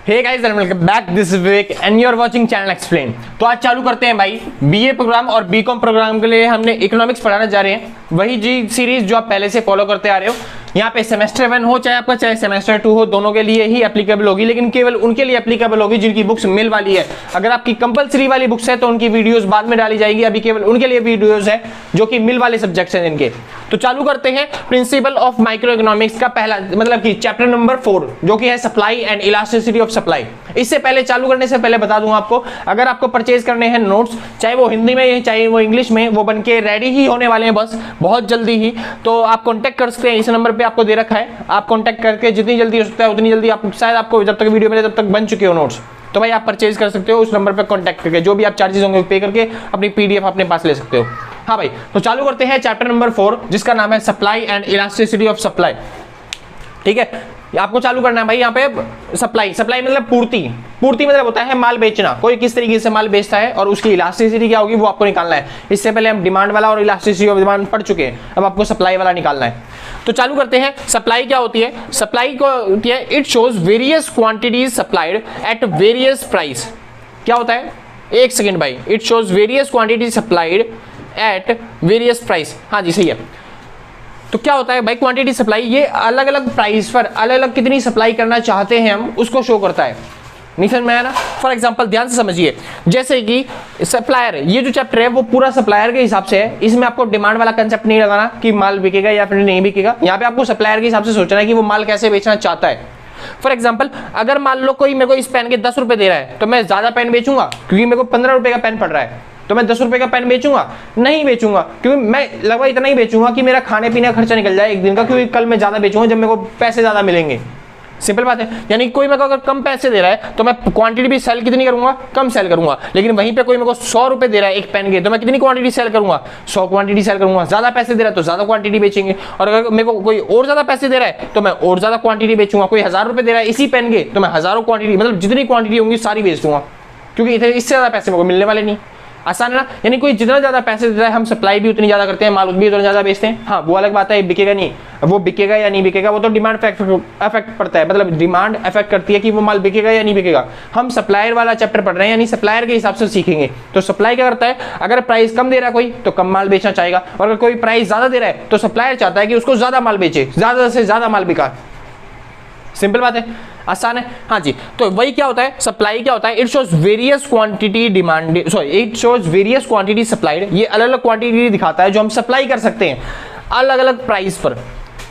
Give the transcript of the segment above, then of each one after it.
Hey guys and welcome back, this is Vivek and you are watching channel explain. तो आज चालू करते हैं भाई बीए प्रोग्राम और बीकॉम प्रोग्राम के लिए हमने इकोनॉमिक्स पढ़ाने जा रहे हैं, वही जी सीरीज जो आप पहले से फॉलो करते आ रहे हो। यहाँ पे सेमेस्टर 1 हो चाहे आपका चाहे सेमेस्टर 2 हो, दोनों के लिए ही एप्लीकेबल होगी, लेकिन केवल उनके लिए एप्लीकेबल होगी जिनकी बुक्स मिल वाली है। अगर आपकी कंपलसरी वाली बुक्स है तो उनकी वीडियोस बाद में डाली जाएगी, अभी केवल उनके लिए वीडियोस है जो कि मिल वाले सब्जेक्ट्स हैं इनके। तो चालू करते हैं प्रिंसिपल ऑफ माइक्रो इकोनॉमिक्स का पहला मतलब कि चैप्टर नंबर 4 जो कि है supply and elasticity of supply. इससे पहले चालू करने से पहले बता दूं आपको, अगर आपको परचेज करने हैं नोट्स, चाहे वो हिंदी में चाहे वो इंग्लिश में, वो बनके रेडी ही होने वाले हैं बस बहुत जल्दी ही। तो आप कांटेक्ट कर सकते हैं, इस नंबर पे आपको दे रखा है, आप कांटेक्ट करके जितनी जल्दी हो सकता है उतनी जल्दी, आप शायद आपको जब तक वीडियो मिले तब तक बन चुके हो नोट्स, तो भाई आप परचेज कर सकते हो उस नंबर पर कांटेक्ट करके, जो भी आप चार्जेस होंगे पे करके अपनी पीडीएफ अपने पास ले सकते हो। हाँ भाई, तो चालू करते हैं चैप्टर नंबर 4 जिसका नाम है supply and elasticity of supply. ठीक है, आपको चालू करना है भाई। यहाँ पे सप्लाई मतलब पूर्ति, पूर्ति मतलब होता है माल बेचना, कोई किस तरीके से माल बेचता है और उसकी इलास्टिसिटी क्या होगी वो आपको निकालना है। इससे पहले हम डिमांड वाला और इलास्टिसिटी ऑफ डिमांड पढ़ चुके हैं, अब आपको सप्लाई वाला निकालना है। तो चालू करते हैं। सप्लाई क्या होती है? सप्लाई को होती है it shows various quantities supplied at various price. क्या होता है? एक सेकेंड भाई, it shows various quantities supplied at various price. हाँ जी सही है। तो क्या होता है भाई क्वांटिटी सप्लाई, ये अलग अलग प्राइस पर अलग अलग कितनी सप्लाई करना चाहते हैं हम उसको शो करता है। नहीं समझ में आया ना? फॉर एग्जांपल ध्यान से समझिए, जैसे कि सप्लायर, ये जो चैप्टर है वो पूरा सप्लायर के हिसाब से है, इसमें आपको डिमांड वाला कंसेप्ट नहीं लगाना कि माल बिकेगा या फिर नहीं बिकेगा। यहाँ पे आपको सप्लायर के हिसाब से सोचना है कि वो माल कैसे बेचना चाहता है। फॉर एग्जाम्पल, अगर मान लो कोई मेरे को इस पेन के 10 रुपए दे रहा है तो मैं ज्यादा पेन बेचूंगा क्योंकि मेरे को 15 रुपए का पेन पड़ रहा है, तो मैं 10 रुपए का पेन बेचूंगा? नहीं बेचूंगा, क्योंकि मैं लगभग इतना ही बेचूंगा कि मेरा खाने पीने का खर्चा निकल जाए एक दिन का, क्योंकि कल मैं ज्यादा बेचूंगा जब मेरे को पैसे ज्यादा मिलेंगे। सिंपल बात है। यानी कोई मेरे को अगर कम पैसे दे रहा है तो मैं क्वांटिटी भी सेल कितनी करूंगा? कम सेल करूंगा। लेकिन वहीं पे कोई मेरे को 100 रुपए दे रहा है एक पेन के, तो मैं कितनी क्वांटिटी सेल करूंगा? 100 क्वांटिटी सेल करूंगा। ज्यादा पैसे दे रहा है तो ज्यादा क्वांटिटी बेचेंगे, और अगर मेरे को कोई और ज्यादा पैसे दे रहा है तो मैं और ज्यादा क्वांटिटी बेचूंगा। कोई 1000 रुपए दे रहा है इसी पेन के तो मैं हजारों क्वांटिटी, मतलब जितनी क्वांटिटी होंगी सारी बेच दूंगा, क्योंकि इससे ज्यादा पैसे मेरे को मिलने वाले नहीं। आसान है ना? यानी कोई जितना ज्यादा पैसे देता है हम सप्लाई भी उतनी ज्यादा करते हैं, माल भी उतना ज्यादा बेचते हैं। हाँ वो अलग बात है, बिकेगा नहीं, वो बिकेगा या नहीं बिकेगा वो तो डिमांड इफेक्ट पड़ता है, मतलब डिमांड इफेक्ट करती है कि वो माल बिकेगा या नहीं बिकेगा। हम सप्लायर वाला चैप्टर पढ़ रहे हैं, यानी सप्लायर के हिसाब से सीखेंगे। तो सप्लाई क्या करता है? अगर प्राइस कम दे रहा है कोई तो कम माल बेचना चाहेगा, और अगर कोई प्राइस ज्यादा दे रहा है तो सप्लायर चाहता है कि उसको ज्यादा माल बेचे, ज्यादा से ज्यादा माल बिका। सिंपल बात है, आसान है। हाँ जी, तो वही क्या होता है सप्लाई क्या होता है? It shows various quantity demand, sorry it shows various quantity supplied. ये अलग अलग क्वांटिटी दिखाता है जो हम सप्लाई कर सकते हैं अलग अलग प्राइस पर।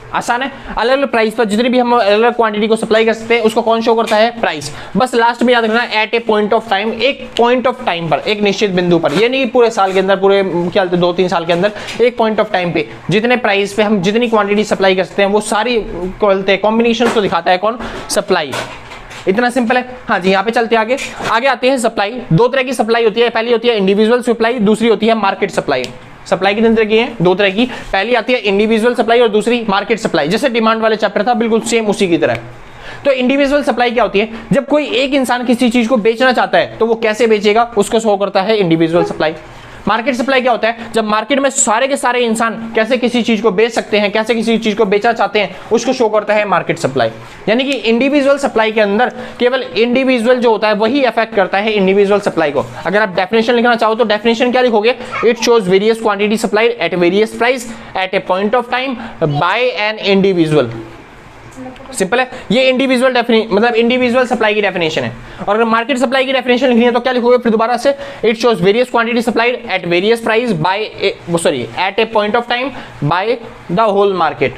आसान है, अलग अलग प्राइस पर जितनी भी हम अलग अलग क्वांटिटी को सप्लाई कर सकते हैं उसको कौन शो करता है? प्राइस। बस लास्ट में याद रखना at a point of time, एक पॉइंट ऑफ टाइम पर, एक निश्चित बिंदु पर, ये नहीं पूरे साल के अंदर, पूरे क्या 2-3 साल के अंदर, एक पॉइंट ऑफ टाइम पे जितने प्राइस पे हम जितनी क्वांटिटी सप्लाई कर सकते हैं वो सारी कॉम्बिनेशन को दिखाता है कौन? सप्लाई। इतना सिंपल है। हाँ जी, यहाँ पे चलते आगे आते हैं। सप्लाई, दो तरह की सप्लाई होती है, पहली होती है इंडिविजुअल सप्लाई, दूसरी होती है मार्केट सप्लाई। सप्लाई कितने तरह की है? दो तरह की, पहली आती है इंडिविजुअल सप्लाई और दूसरी मार्केट सप्लाई। जैसे डिमांड वाले चैप्टर था बिल्कुल सेम उसी की तरह। तो इंडिविजुअल सप्लाई क्या होती है? जब कोई एक इंसान किसी चीज को बेचना चाहता है तो वो कैसे बेचेगा उसको शो करता है इंडिविजुअल सप्लाई। मार्केट सप्लाई क्या होता है? जब मार्केट में सारे के सारे इंसान कैसे किसी चीज को बेच सकते हैं, कैसे किसी चीज को बेचना चाहते हैं, उसको शो करता है मार्केट सप्लाई। यानी कि इंडिविजुअल सप्लाई के अंदर केवल इंडिविजुअल जो होता है वही अफेक्ट करता है इंडिविजुअल सप्लाई को। अगर आप डेफिनेशन लिखना चाहो तो डेफिनेशन क्या लिखोगे? It shows various quantity supplied at various price at a point of time by an individual. Simple है, ये इंडिविजुअल मतलब इंडिविजुअल सप्लाई की डेफिनेशन है। और अगर मार्केट सप्लाई की डेफिनेशन लिखनी है तो क्या लिखोगे फिर दोबारा से? It shows various quantity supplied at various price by at a point of time by the whole market.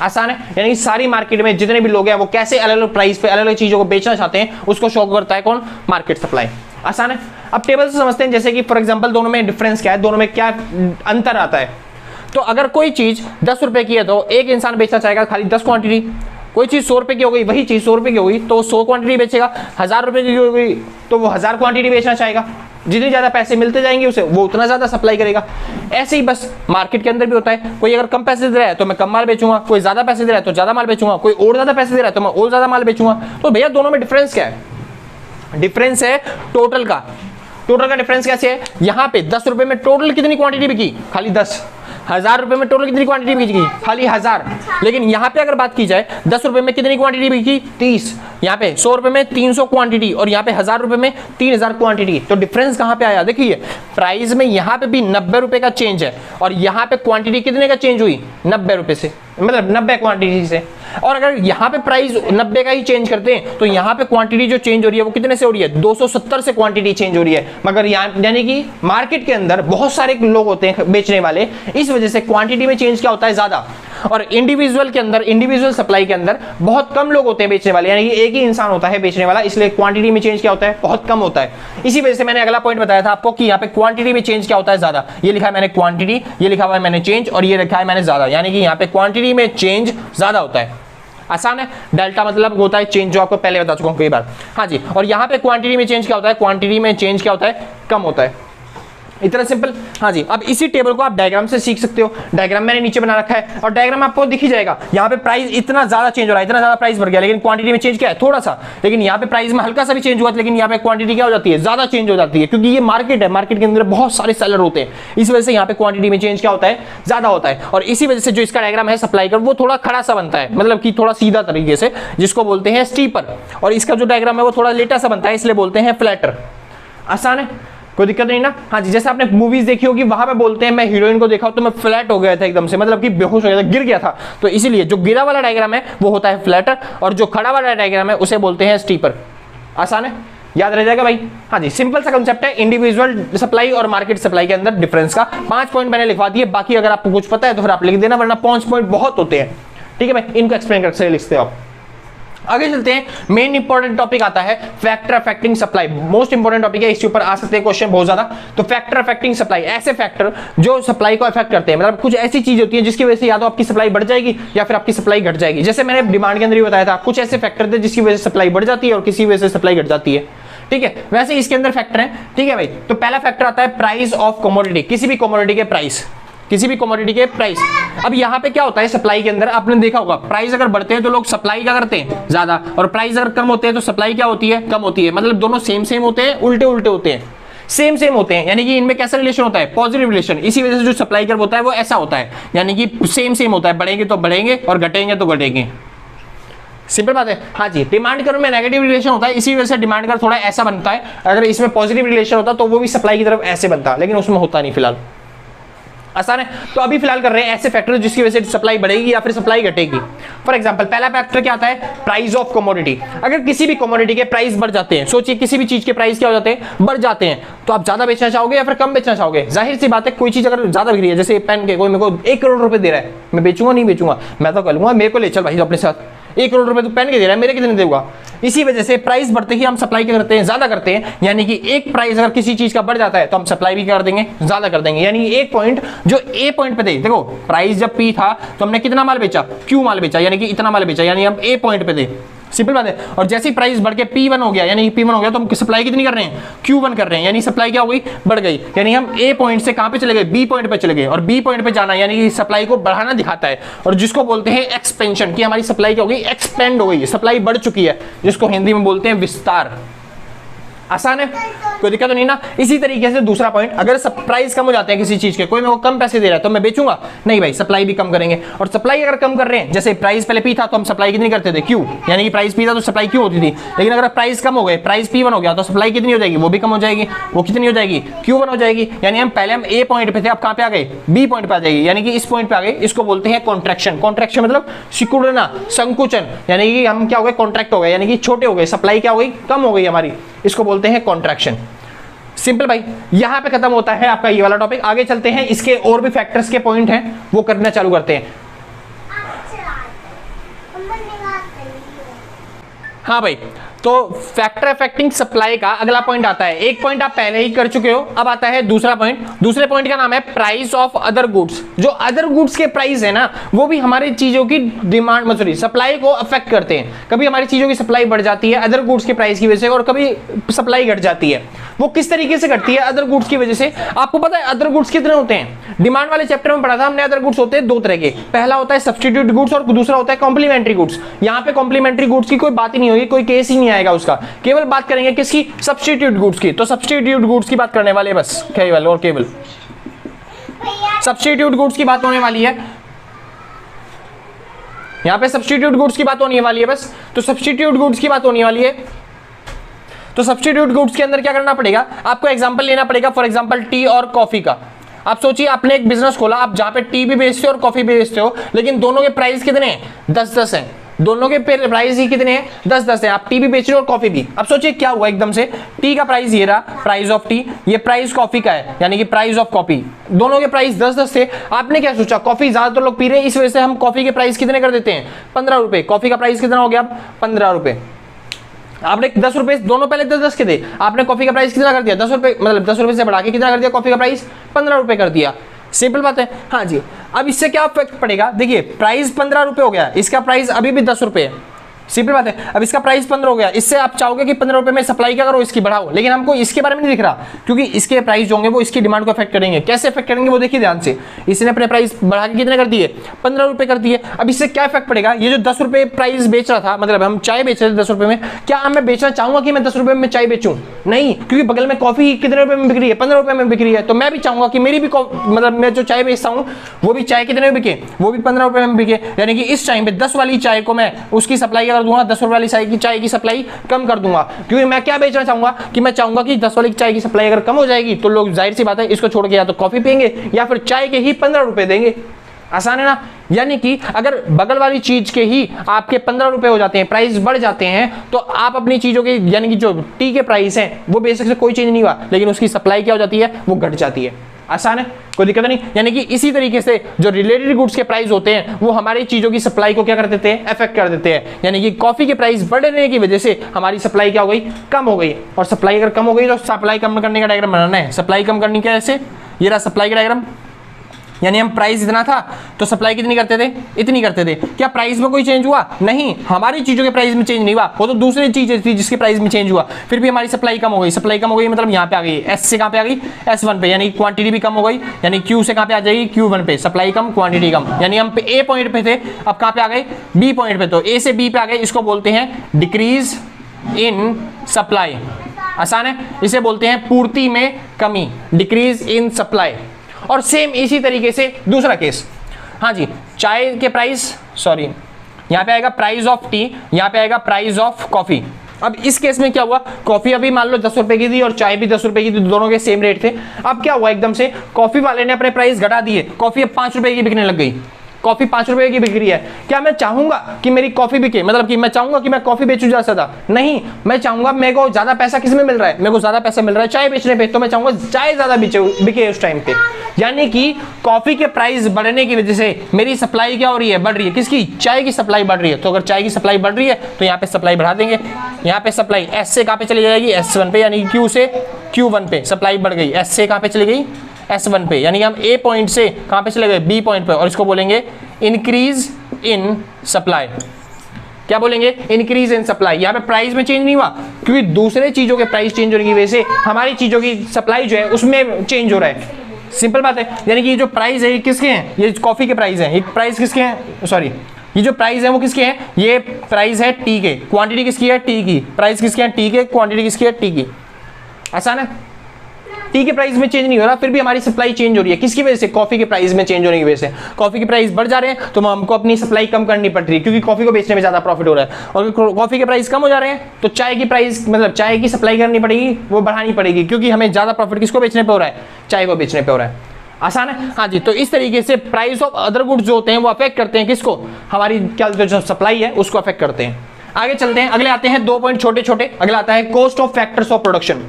आसान है, यानी सारी मार्केट में जितने भी लोग हैं वो कैसे अलग अलग प्राइस पे अलग अलग चीजों को बेचना चाहते हैं उसको शो करता है कौन? Market supply. आसान है। अब टेबल से समझते हैं, जैसे कि फॉर एग्जाम्पल दोनों में डिफरेंस क्या है, दोनों में क्या अंतर आता है। तो अगर कोई चीज 10 रुपए की है तो एक इंसान बेचना चाहेगा खाली 10 क्वांटिटी। कोई चीज 100 रुपए की हो गई, वही चीज 100 रुपए की हो गई तो 100 क्वांटिटी बेचेगा। 1000 रुपए की हो गई तो वो 1000 क्वांटिटी बेचना चाहेगा। जितने ज्यादा पैसे मिलते जाएंगे उसे वो उतना ज्यादा सप्लाई करेगा। ऐसे ही बस मार्केट के अंदर भी होता है, कोई अगर कम पैसे दे रहा है तो मैं कम माल बेचूंगा, कोई ज्यादा पैसे दे रहा है तो ज्यादा माल बेचूंगा, कोई और ज्यादा पैसे दे रहा है तो मैं और ज्यादा माल बेचूंगा। तो भैया दोनों में डिफरेंस क्या है? डिफरेंस है टोटल का। टोटल का डिफरेंस कैसे है? यहाँ पे 10 रुपए में टोटल कितनी क्वांटिटी बिकी? खाली 10। 1000 रुपए में टोटल कितनी क्वांटिटी बिकी? खाली 1000। लेकिन यहाँ पे अगर बात की जाए 10 रुपए में कितनी क्वांटिटी बिकी? 30। यहाँ पे 100 रुपए में 300 क्वांटिटी और यहाँ पे 1000 रुपए में 3000 क्वांटिटी। तो डिफरेंस कहाँ पे आया? देखिए प्राइस में यहाँ पे भी 90 रुपए का चेंज है और यहाँ पे क्वांटिटी कितने का चेंज हुई? 90 रुपए से, मतलब 90 क्वांटिटी से। और अगर यहाँ पे प्राइस 90 का ही चेंज करते हैं तो यहाँ पे क्वांटिटी जो चेंज हो रही है वो कितने से हो रही है? 270 से क्वांटिटी चेंज हो रही है। मगर यानी कि मार्केट के अंदर बहुत सारे लोग होते हैं बेचने वाले, इस वजह से क्वांटिटी में चेंज क्या होता है? ज्यादा। और इंडिविजुअल के अंदर, इंडिविजुअल सप्लाई के अंदर बहुत कम लोग होते हैं बेचने वाले, यानी कि एक ही इंसान होता है बेचने वाला, इसलिए क्वांटिटी में चेंज क्या होता है? बहुत कम होता है। इसी वजह से मैंने अगला पॉइंट बताया था आपको कि यहाँ पे क्वांटिटी में चेंज क्या होता है? ज्यादा। ये लिखा है मैंने क्वांटिटी, ये लिखा हुआ है मैंने चेंज और ये लिखा है मैंने ज्यादा, यानी कि यहाँ पे क्वांटिटी में चेंज ज्यादा होता है। आसान है। डेल्टा मतलब होता है चेंज, जो आपको पहले बता चुका हूं कई बार। हाँ जी, और यहाँ पे क्वांटिटी में चेंज क्या होता है? क्वांटिटी में चेंज क्या होता है? कम होता है। इतना सिंपल। हाँ जी, अब इसी टेबल को आप डायग्राम से सीख सकते हो। डायग्राम मैंने नीचे बना रखा है और डायग्राम आपको दिख ही जाएगा। यहाँ पे प्राइस इतना ज्यादा चेंज हो रहा है, इतना ज्यादा प्राइस बढ़ गया, लेकिन क्वांटिटी में चेंज क्या है? थोड़ा सा। लेकिन यहाँ पे प्राइस में हल्का सा भी चेंज हुआ, लेकिन यहाँ पे क्वांटिटी क्या हो जाती है? ज्यादा चेंज हो जाती है, क्योंकि ये मार्केट है, मार्केट के अंदर बहुत सारे सेलर होते हैं, इस वजह से यहाँ पे क्वांटिटी में चेंज क्या होता है? ज्यादा होता है। और इसी वजह से जो इसका डायग्राम है सप्लाई का, वो थोड़ा खड़ा सा बनता है, मतलब कि थोड़ा सीधा तरीके से, जिसको बोलते हैं स्टीपर। और इसका जो डायग्राम है वो थोड़ा लेटा सा बनता है, इसलिए बोलते हैं फ्लैटर। आसान है, कोई दिक्कत नहीं ना। हाँ जी, जैसे आपने मूवीज देखी होगी, वहां पे बोलते हैं मैं हीरोइन को देखा तो मैं फ्लैट हो गया था एकदम से, मतलब कि बेहोश हो गया था, गिर गया था। तो इसीलिए जो गिरा वाला डायग्राम है वो होता है फ्लैटर और जो खड़ा वाला डायग्राम है उसे बोलते हैं स्टीपर। आसान है, याद रह जाएगा भाई। हाँ जी, सिंपल सा कंसेप्ट है इंडिविजुअल सप्लाई और मार्केट सप्लाई के अंदर डिफरेंस का। 5 पॉइंट मैंने लिखवा दिए, बाकी अगर आपको कुछ पता है तो फिर आप लिख देना, वरना 5 पॉइंट बहुत होते हैं। ठीक है भाई, इनको एक्सप्लेन करके लिखते हो आप। आगे चलते हैं, मेन इंपॉर्टेंट टॉपिक आता है factor affecting supply. Most important topic है, इसके ऊपर आ सकते हैं क्वेश्चन बहुत ज्यादा। तो फैक्टर अफेक्टिंग सप्लाई, ऐसे फैक्टर जो सप्लाई को अफेक्ट करते हैं, मतलब कुछ ऐसी चीज होती है जिसकी वजह से या तो आपकी सप्लाई बढ़ जाएगी या फिर आपकी सप्लाई घट जाएगी। जैसे मैंने डिमांड के अंदर ही बताया था, कुछ ऐसे फैक्टर थे जिसकी वजह से सप्लाई बढ़ जाती है और किसी वजह से सप्लाई घट जाती है। ठीक है, वैसे इसके अंदर फैक्टर है। ठीक है भाई, तो पहला फैक्टर आता है प्राइस ऑफ कमोडिटी, किसी भी कमोडिटी के प्राइस, किसी भी कमोडिटी के प्राइस। अब यहाँ पे क्या होता है सप्लाई के अंदर, आपने देखा होगा प्राइस अगर बढ़ते हैं तो लोग सप्लाई क्या करते हैं? ज्यादा। और प्राइस अगर कम होते हैं तो सप्लाई क्या होती है? कम होती है। मतलब दोनों सेम सेम होते हैं, उल्टे उल्टे होते हैं, सेम सेम होते हैं, यानी कि इनमें कैसा रिलेशन होता है? Positive relation. इसी वजह से जो सप्लाई कर्व होता है वो ऐसा होता है, यानी कि सेम सेम होता है, बढ़ेंगे तो बढ़ेंगे और घटेंगे तो घटेंगे। सिंपल बात है। हाँ जी, डिमांड कर्व में नेगेटिव रिलेशन होता है, इसी वजह से डिमांड कर्व थोड़ा ऐसा बनता है। अगर इसमें पॉजिटिव रिलेशन होता तो वो भी सप्लाई की तरफ ऐसे बनता, लेकिन उसमें होता नहीं फिलहाल। आसान है। तो अभी फिलहाल कर रहे हैं ऐसे फैक्टर जिसकी वजह से सप्लाई बढ़ेगी या फिर सप्लाई घटेगी। फॉर एग्जांपल, पहला फैक्टर क्या आता है? Price of commodity. अगर किसी भी कमोडिटी के प्राइस बढ़ जाते हैं, सोचिए किसी भी चीज के प्राइस क्या हो जाते हैं? बढ़ जाते हैं, तो आप ज्यादा बेचना चाहोगे या फिर कम बेचना चाहोगे? जाहिर सी बात है, कोई चीज अगर ज्यादा बिक रही है, जैसे पेन के कोई मेरे को 1 करोड़ रुपए दे रहा है, मैं बेचूंगा नहीं बेचूंगा? मैं तो कहूंगा मेरे को ले चल भाई अपने साथ, 1 करोड़ रुपए तो पेन के दे रहा है, मेरे कितने देगा? इसी वजह से प्राइस बढ़ते ही हम सप्लाई क्या करते हैं? ज्यादा करते हैं। यानी कि एक प्राइस अगर किसी चीज का बढ़ जाता है तो हम सप्लाई भी कर देंगे, ज्यादा कर देंगे। यानी एक पॉइंट जो ए पॉइंट पे थे, देखो प्राइस जब पी था तो हमने कितना माल बेचा? क्यू माल बेचा, यानी कि इतना माल बेचा, यानी हम ए पॉइंट पे थे। सिंपल बात है। और जैसे ही प्राइस बढ़ के P1 हो गया, यानी P1 हो गया तो हम सप्लाई कितनी कर रहे हैं? Q1 कर रहे हैं, यानी सप्लाई क्या हो गई? बढ़ गई। यानी हम A पॉइंट से कहां पे चले गए? B पॉइंट पे चले गए। और B पॉइंट पे जाना यानी कि सप्लाई को बढ़ाना दिखाता है, और जिसको बोलते हैं एक्सपेंशन, कि हमारी सप्लाई क्या हो गई? एक्सपेंड हो गई, सप्लाई बढ़ चुकी है, जिसको हिंदी में बोलते हैं विस्तार। आसान है, कोई दिक्कत तो नहीं ना। इसी तरीके से दूसरा पॉइंट, अगर प्राइस कम हो जाते हैं किसी चीज के, कोई मेरे को कम पैसे दे रहा है तो मैं बेचूंगा नहीं भाई, सप्लाई भी कम करेंगे। और सप्लाई अगर कम कर रहे हैं, जैसे प्राइस पहले पी था तो हम सप्लाई कितनी करते थे? क्यू, यानी कि प्राइस पी था तो सप्लाई क्यू होती थी। लेकिन अगर प्राइस कम हो गए, प्राइस P1 हो गया तो सप्लाई कितनी हो जाएगी? वो भी कम हो जाएगी। वो कितनी हो जाएगी? Q1 हो जाएगी। यानी हम पहले ए पॉइंट पे थे, अब कहां पे आ गए? बी पॉइंट पे आ जाएगी, यानी कि इस पॉइंट पे आ गए। इसको बोलते हैं कॉन्ट्रैक्शन। कॉन्ट्रैक्शन मतलब सिकुड़ना, संकुचन, यानी कि हम क्या हो गए? कॉन्ट्रैक्ट हो गए, यानी कि छोटे हो गए, सप्लाई क्या हो गई? कम हो गई हमारी, इसको बोलते हैं कॉन्ट्रैक्शन। सिंपल भाई, यहां पे खत्म होता है आपका ये वाला टॉपिक। आगे चलते हैं, इसके और भी फैक्टर्स के पॉइंट हैं वो करना चालू करते हैं। हाँ भाई, तो फैक्टर अफेक्टिंग सप्लाई का अगला पॉइंट आता है। एक पॉइंट आप पहले ही कर चुके हो, अब आता है दूसरा पॉइंट। दूसरे पॉइंट का नाम है प्राइस ऑफ अदर गुड्स। जो अदर गुड्स के प्राइस है ना, वो भी हमारी चीजों की डिमांड सॉरी सप्लाई को अफेक्ट करते हैं। कभी हमारी चीजों की सप्लाई बढ़ जाती है अदर गुड्स के प्राइस की वजह से, और कभी सप्लाई घट जाती है। वो किस तरीके से घटती है? अदर गुड्स की वजह से। आपको पता है अदर गुड्स कितने होते हैं? डिमांड वाले चैप्टर में पढ़ा था हमने, अदर गुड्स होते हैं 2 तरह के। पहला होता है सब्स्टिट्यूट गुड्स और दूसरा होता है कॉम्प्लीमेंट्री गुड्स। यहाँ पे कॉम्प्लीमेंट्री गुड्स की कोई बात ही नहीं होगी, कोई केस ही नहीं आएगा उसका, केवल बात करेंगे किसकी? सब्स्टिट्यूट गुड्स की। तो सब्स्टिट्यूट गुड्स की बात करने वाले बस, केवल और केवल सब्स्टिट्यूट गुड्स की बात होने वाली है, यहां पे सब्स्टिट्यूट गुड्स की बात होने वाली है बस। तो सब्स्टिट्यूट गुड्स की बात होने वाली है, तो सब्स्टिट्यूट गुड्स के अंदर क्या करना पड़ेगा, आपको एग्जांपल लेना पड़ेगा, फॉर एग्जांपल टी और कॉफी का। आप सोचिए आपने एक बिजनेस खोला, आप जहां पे टी भी बेचते हो और कॉफी भी बेचते हो, लेकिन दोनों के प्राइस कितने हैं, 10-10 हैं, दोनों के प्राइस ही कितने हैं, 10-10 हैं। आप टी भी बेच रहे हो और कॉफी भी। अब सोचिए क्या हुआ एकदम से, टी का प्राइस ये रहा, प्राइस ऑफ टी, ये प्राइस कॉफी का है, यानी कि प्राइस ऑफ कॉफी, दोनों के प्राइस 10-10 थे। आपने क्या सोचा, कॉफी ज्यादातर लोग पी रहे हैं, इस वजह से हम कॉफी के प्राइस कितने कर देते हैं, 15 रुपए। कॉफी का प्राइस कितना हो गया, 15 रुपए। आपने 10 रुपए, दोनों पहले 10-10 के थे, आपने कॉफी का प्राइस कितना कर दिया, 10 रुपए, मतलब 10 रुपए से बढ़ा के कितना कर दिया, कॉफी का प्राइस 15 रुपए कर दिया। सिंपल बात है। हाँ जी, अब इससे क्या इफेक्ट पड़ेगा, देखिए प्राइस 15 रुपए हो गया, इसका प्राइस अभी भी 10 रुपए है, सिंपल बात है। अब इसका प्राइस 15 हो गया, इससे आप चाहोगे कि 15 रुपए में सप्लाई क्या करो, इसकी बढ़ाओ, लेकिन हमको इसके बारे में नहीं दिख रहा, क्योंकि इसके प्राइस जो होंगे वो इसकी डिमांड को अफेक्ट करेंगे। कैसे अफेक्ट करेंगे वो देखिए ध्यान से, इसने अपने प्राइस बढ़ा के कितने कर दिए, 15 रुपए कर दिए। अब इससे क्या इफेक्ट पड़ेगा, ये जो 10 रुपए प्राइस बेच रहा था, मतलब हम चाय बेच रहे थे 10 रुपए में, क्या मैं बेचना चाहूंगा कि मैं 10 रुपए में चाय बेचूं, नहीं, क्योंकि बगल में कॉफी कितने रुपए में बिक रही है, 15 रुपए में बिक रही है, तो मैं भी चाहूंगा कि मेरी भी मतलब मैं जो चाय बेचता हूं वो भी चाय कितने में बिके, वो भी 15 रुपए में बिके। यानी कि इस टाइम पे 10 वाली चाय को मैं उसकी सप्लाई कर दूंगा, 10 रुपए वाली चाय की सप्लाई कम कर दूंगा, क्योंकि मैं क्या बेचना चाहूंगा कि मैं चाहूंगा कि 10 वाली चाय की सप्लाई अगर कम हो जाएगी तो लोग जाहिर सी बात है इसको छोड़ के या तो कॉफी पियेंगे या फिर चाय के ही 15 रुपए देंगे। आसान है ना। यानी कि अगर बगल वाली चीज के ही आपके 15 रुपए हो जाते हैं, प्राइस बढ़ जाते हैं, तो आप अपनी चीजों के यानी कि जो टी के प्राइस हैं वो बेसिक से कोई चेंज नहीं हुआ, लेकिन उसकी सप्लाई क्या हो जाती है, वो घट जाती है। आसान है, कोई दिक्कत नहीं। यानी कि इसी तरीके से जो रिलेटेड गुड्स के प्राइस होते हैं वो हमारी चीजों की सप्लाई को क्या कर देते हैं, अफेक्ट कर देते हैं। यानी कि कॉफी के प्राइस बढ़ने की वजह से हमारी सप्लाई क्या हो गई, कम हो गई, और सप्लाई अगर कम हो गई तो सप्लाई कम करने का डायग्राम बनाना है। सप्लाई कम करनी कैसे, ये रहा सप्लाई का डायग्राम, यानी हम प्राइस इतना था तो सप्लाई कितनी करते थे, इतनी करते थे। क्या प्राइस में कोई चेंज हुआ, नहीं, हमारी चीजों के प्राइस में चेंज नहीं हुआ, वो तो दूसरी चीज थी जिसके प्राइस में चेंज हुआ, फिर भी हमारी सप्लाई कम हो गई। सप्लाई कम हो गई मतलब यहाँ पे आ गई, एस से कहाँ पे आ गई, S1 पे, यानी क्वांटिटी भी कम हो गई, यानी Q से कहाँ पे आ जाएगी, Q1 पे, सप्लाई कम क्वांटिटी कम। यानी हम ए पॉइंट पे थे, अब कहाँ पे आ गए, बी पॉइंट पे, तो ए से बी पे आ गए, इसको बोलते हैं डिक्रीज इन सप्लाई। आसान है, इसे बोलते हैं पूर्ति में कमी, डिक्रीज इन सप्लाई। और सेम इसी तरीके से दूसरा केस, हाँ जी, चाय के प्राइस, सॉरी यहाँ पे आएगा प्राइस ऑफ टी, यहाँ पे आएगा प्राइस ऑफ कॉफी। अब इस केस में क्या हुआ, कॉफी अभी मान लो 10 रुपए की थी और चाय भी 10 रुपए की थी, दोनों के सेम रेट थे। अब क्या हुआ, एकदम से कॉफी वाले ने अपने प्राइस घटा दिए, कॉफी अब 5 रुपए की बिकने लग गई, कॉफी 5 रुपए की बिक रही है। क्या मैं चाहूंगा कि मेरी कॉफी बिके, मतलब कि मैं चाहूंगा कि मैं कॉफी बेचूं ज्यादा, नहीं, मैं चाहूंगा मेरे को ज्यादा पैसा किस में मिल रहा है, मेरे को ज्यादा पैसा मिल रहा है चाय बेचने पे, तो मैं चाहूंगा चाय ज्यादा बिके उस टाइम पे। यानी कि कॉफी के प्राइस बढ़ने की वजह से मेरी सप्लाई क्या हो रही है, बढ़ रही है, किसकी, चाय की सप्लाई बढ़ रही है। तो अगर चाय की सप्लाई बढ़ रही है तो यहाँ पे सप्लाई बढ़ा देंगे, यहाँ पे सप्लाई S से कहाँ पे चली जाएगी, S1 पे, यानी Q से Q1 पे सप्लाई बढ़ गई, S से कहाँ पे चली गई, S1 पे, यानी कि हम A पॉइंट से कहाँ पे चले गए, B पॉइंट पे, और इसको बोलेंगे इंक्रीज इन सप्लाई। क्या बोलेंगे, इंक्रीज इन सप्लाई। यहाँ पे प्राइस में चेंज नहीं हुआ, क्योंकि दूसरे चीजों के प्राइस चेंज होने की वजह से हमारी चीजों की सप्लाई जो है उसमें चेंज हो रहा है। सिंपल बात है। यानी कि ये जो प्राइस है ये किसके हैं, ये कॉफी के प्राइस हैं, ये प्राइस किसके हैं, सॉरी ये जो प्राइस है वो किसके हैं, ये प्राइस है टी के, क्वांटिटी किसकी है, टी की, प्राइस किसके हैं, टी के, क्वांटिटी किसकी है, टी की। आसान है, टी के प्राइस में चेंज नहीं हो रहा, फिर भी हमारी सप्लाई चेंज हो रही है, किसकी वजह से, कॉफी के प्राइस में चेंज होने की वजह से। कॉफी के प्राइस बढ़ जा रहे हैं तो हमको अपनी सप्लाई कम करनी पड़ रही है, क्योंकि कॉफी को बेचने में ज्यादा प्रॉफिट हो रहा है। और कॉफी के प्राइस कम हो जा रहे हैं तो चाय की प्राइस, मतलब चाय की सप्लाई करनी पड़ेगी, वो बढ़ानी पड़ेगी, क्योंकि हमें ज्यादा प्रॉफिट किसको बेचने पे हो रहा है, चाय को बेचने पे हो रहा है। आसान है, हाँ जी। तो इस तरीके से प्राइस ऑफ अदर गुड्स जो होते हैं वो अफेक्ट करते हैं किसको, हमारी क्या जो सप्लाई है उसको अफेक्ट करते हैं। आगे चलते हैं, अगले आते हैं 2 पॉइंट छोटे छोटे। अगला आता है cost of factors of production,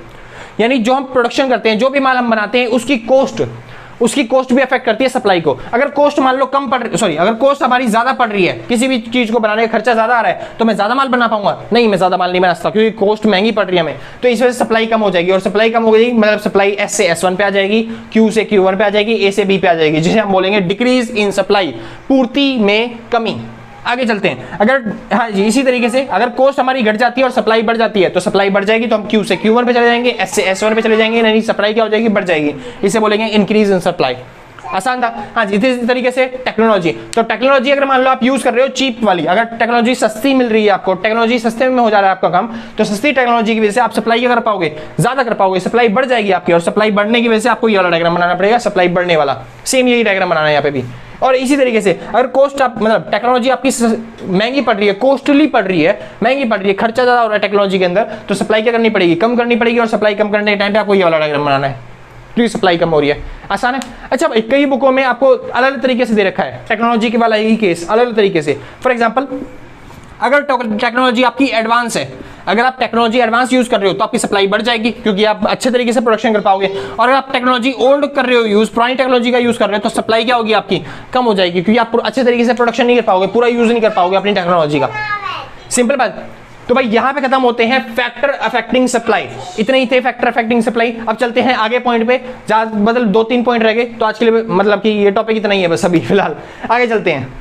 यानी जो हम प्रोडक्शन करते हैं, जो भी माल हम बनाते हैं उसकी कॉस्ट भी अफेक्ट करती है सप्लाई को। अगर कॉस्ट मान लो कम पड़ रही, सॉरी अगर कॉस्ट हमारी ज्यादा पड़ रही है, किसी भी चीज को बनाने का खर्चा ज्यादा आ रहा है, तो मैं ज्यादा माल बना पाऊंगा, नहीं, मैं ज्यादा माल नहीं बना सकता, क्योंकि कॉस्ट महंगी पड़ रही है हमें, तो इस वजह से सप्लाई कम हो जाएगी। और सप्लाई कम हो गई मतलब सप्लाई S से S1 पे आ जाएगी, Q से Q1 पे आ जाएगी, A से B पे आ जाएगी, जिसे हम बोलेंगे डिक्रीज इन सप्लाई, पूर्ति में कमी। आगे चलते हैं, अगर हाँ जी इसी तरीके से अगर कॉस्ट हमारी घट जाती है और सप्लाई बढ़ जाती है, तो सप्लाई बढ़ जाएगी तो हम Q से Q1 पे चले जाएंगे, S से S1 पे चले जाएंगे, यानी सप्लाई क्या हो जाएगी, बढ़ जाएगी, इसे बोलेंगे इंक्रीज इन सप्लाई। आसान था। हाँ जी, इसी तरीके से टेक्नोलॉजी, तो टेक्नोलॉजी अगर मान लो आप यूज कर रहे हो चीप वाली, अगर टेक्नोलॉजी सस्ती मिल रही है आपको, टेक्नोलॉजी सस्ते में हो जा रहा है आपका काम, तो सस्ती टेक्नोलॉजी की वजह से आप सप्लाई कर पाओगे, ज्यादा कर पाओगे, सप्लाई बढ़ जाएगी आपकी, और सप्लाई बढ़ने की वजह से आपको ये वाला डायग्राम बनाना पड़ेगा, सप्लाई बढ़ने वाला, सेम यही डायग्राम बनाना है यहाँ पे भी। और इसी तरीके से अगर कॉस्ट आप मतलब टेक्नोलॉजी आपकी महंगी पड़ रही है, कॉस्टली पड़ रही है, महंगी पड़ रही है, खर्चा ज्यादा हो रहा है टेक्नोलॉजी के अंदर, तो सप्लाई क्या करनी पड़ेगी, कम करनी पड़ेगी, और सप्लाई कम करने के टाइम पे आपको ये वाला डायग्राम बनाना है, क्योंकि सप्लाई कम हो रही है। आसान है। अच्छा भाई, कई बुकों में आपको अलग अलग तरीके से दे रखा है टेक्नोलॉजी के वाला यही केस, अलग अलग तरीके से। फॉर एग्जाम्पल, अगर टेक्नोलॉजी आपकी एडवांस है, अगर आप टेक्नोलॉजी एडवांस यूज कर रहे हो तो आपकी सप्लाई बढ़ जाएगी, क्योंकि आप अच्छे तरीके से प्रोडक्शन कर पाओगे। और अगर आप टेक्नोलॉजी ओल्ड कर रहे हो यूज, पुरानी टेक्नोलॉजी का यूज कर रहे हो, तो सप्लाई क्या होगी आपकी, कम हो जाएगी, क्योंकि आप अच्छे तरीके से प्रोडक्शन नहीं कर पाओगे, पूरा यूज नहीं कर पाओगे अपनी टेक्नोलॉजी का। सिंपल बात। तो भाई यहां पे खत्म होते हैं फैक्टर अफेक्टिंग सप्लाई, इतने ही थे फैक्टर अफेक्टिंग सप्लाई। अब चलते हैं आगे पॉइंट पे, मतलब 2-3 पॉइंट रह गए, तो आज के लिए मतलब कि ये टॉपिक इतना ही है बस अभी फिलहाल, आगे चलते हैं।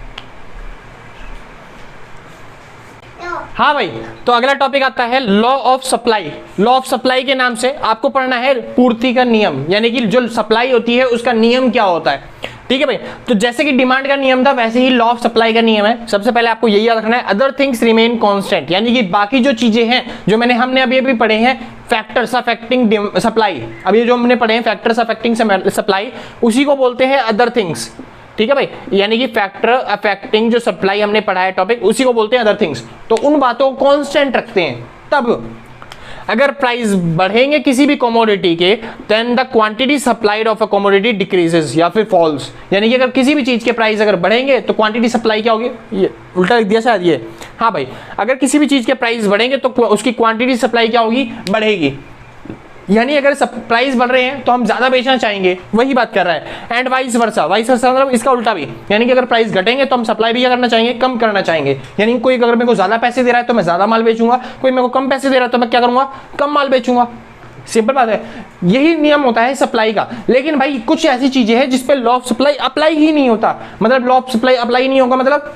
हाँ भाई, तो अगला टॉपिक आता है law of supply. Law of supply के नाम से आपको पढ़ना है पूर्ति का नियम, यानी कि जो सप्लाई होती है उसका नियम क्या होता है। ठीक है भाई, तो जैसे कि डिमांड का नियम था वैसे ही लॉ ऑफ सप्लाई का नियम है। सबसे पहले आपको यही याद रखना है, अदर थिंग्स रिमेन कांस्टेंट, यानी कि बाकी जो चीजें हैं जो हमने अभी पढ़े हैं फैक्टर्स अफेक्टिंग सप्लाई, अभी जो हमने पढ़े हैं फैक्टर्स अफेक्टिंग सप्लाई, उसी को बोलते हैं अदर थिंग्स। ठीक है भाई, यानी कि फैक्टर अफेक्टिंग जो सप्लाई हमने पढ़ा है टॉपिक, उसी को बोलते हैं अदर थिंग्स। तो उन बातों को कांस्टेंट रखते हैं। तब अगर प्राइस बढ़ेंगे किसी भी कमोडिटी के, then the quantity supplied of a commodity decreases या फिर फॉल्स, यानी कि अगर किसी भी चीज के प्राइस अगर बढ़ेंगे तो क्वांटिटी सप्लाई क्या होगी, ये उल्टा लिख दिया शायद ये, हाँ भाई, अगर किसी भी चीज के प्राइस बढ़ेंगे तो उसकी क्वांटिटी सप्लाई क्या होगी, बढ़ेगी। यानी अगर प्राइस बढ़ रहे हैं तो हम ज्यादा बेचना चाहेंगे, वही बात कर रहा है। And vice versa, vice versa मतलब इसका उल्टा भी, यानी कि अगर प्राइस घटेंगे तो हम सप्लाई भी क्या करना चाहेंगे, कम करना चाहेंगे। यानी कोई अगर मेरे को ज्यादा पैसे दे रहा है तो मैं ज्यादा माल बेचूंगा, कोई मेरे को कम पैसे दे रहा है तो मैं क्या करूंगा, कम माल बेचूंगा। सिंपल बात है, यही नियम होता है सप्लाई का। लेकिन भाई कुछ ऐसी चीजें हैं जिसपे लॉ ऑफ सप्लाई अप्लाई ही नहीं होता, मतलब लॉ ऑफ सप्लाई अप्लाई नहीं होगा, मतलब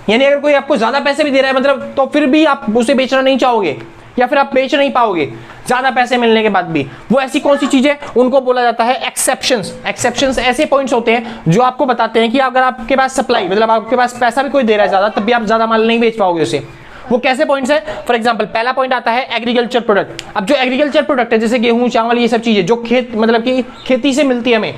यानी अगर कोई आपको ज्यादा पैसे भी दे रहा है मतलब, तो फिर भी आप उसे बेचना नहीं चाहोगे या फिर आप बेच नहीं पाओगे ज्यादा पैसे मिलने के बाद भी। वो ऐसी कौन सी चीजें, उनको बोला जाता है एक्सेप्शंस। एक्सेप्शंस ऐसे पॉइंट्स होते हैं जो आपको बताते हैं कि अगर आपके पास सप्लाई मतलब आपके पास पैसा भी कोई दे रहा है ज्यादा, तब भी आप ज्यादा माल नहीं बेच पाओगे उसे। वो कैसे पॉइंट्स है, फॉर एग्जांपल पहला पॉइंट आता है एग्रीकल्चर प्रोडक्ट। अब जो एग्रीकल्चर प्रोडक्ट है जैसे गेहूं चावल ये सब चीजें जो खेत मतलब कि खेती से मिलती है हमें,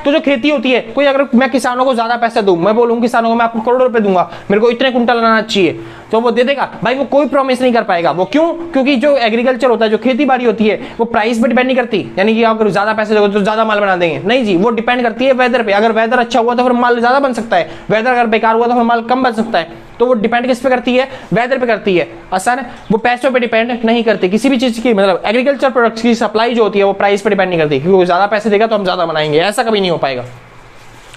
तो जो खेती होती है, कोई अगर मैं किसानों को ज्यादा पैसा दूं, मैं बोलूं किसानों को मैं आपको करोड़ों रुपए दूंगा, मेरे को इतने कुंटल लाना चाहिए, तो वो दे देगा भाई, वो कोई प्रॉमिस नहीं कर पाएगा। वो क्यों, क्योंकि जो एग्रीकल्चर होता है, जो खेती बाड़ी होती है, वो प्राइस पे डिपेंड नहीं करती, यानी कि आप अगर ज्यादा पैसे दोगे तो ज्यादा माल बना देंगे, नहीं जी, वो डिपेंड करती है वेदर पे। अगर वेदर अच्छा हुआ तो फिर माल ज्यादा बन सकता है, वेदर अगर बेकार हुआ तो फिर माल कम बन सकता है। तो वो डिपेंड किस पे करती है, वेदर पे करती है। आसान है, वो पैसों पे डिपेंड नहीं करती किसी भी चीज की, मतलब एग्रीकल्चर प्रोडक्ट्स की सप्लाई जो होती है वो प्राइस पे डिपेंड नहीं करती, क्योंकि वो ज्यादा पैसे देगा तो हम ज्यादा बनाएंगे, ऐसा कभी नहीं हो पाएगा।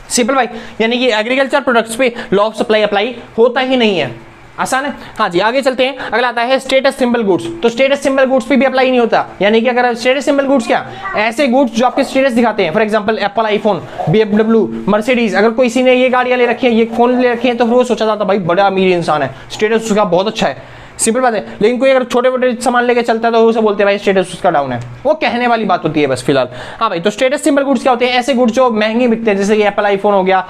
सिंपल भाई, यानी कि एग्रीकल्चर प्रोडक्ट्स पे लॉ ऑफ सप्लाई अप्लाई होता ही नहीं है। आसान है। हाँ जी, आगे चलते हैं। अगला आता है स्टेटस सिंबल गुड्स। तो स्टेटस सिंबल गुड्स पे भी अप्लाई नहीं होता, यानी कि अगर स्टेटस सिंबल गुड्स क्या, ऐसे गुड्स जो आपके स्टेटस दिखाते हैं, for example Apple, iPhone, BMW, Mercedes. अगर कोई किसी ने ये गाड़ियां ले रखी है, ये फोन ले रखे हैं, तो फिर वो सोचा जाता भाई बड़ा अमीर इंसान है, स्टेटस उसका बहुत अच्छा है। सिंपल बात है। लेकिन कोई अगर छोटे मोटे सामान लेके चलता है तो उसे बोलते हैं भाई स्टेटस उसका डाउन है, वो कहने वाली बात होती है बस फिलहाल। हाँ भाई, तो स्टेटस सिंबल गुड्स क्या होते हैं, ऐसे गुड्स जो महंगे बिकते हैं, जैसे कि एप्पल, आईफोन हो गया,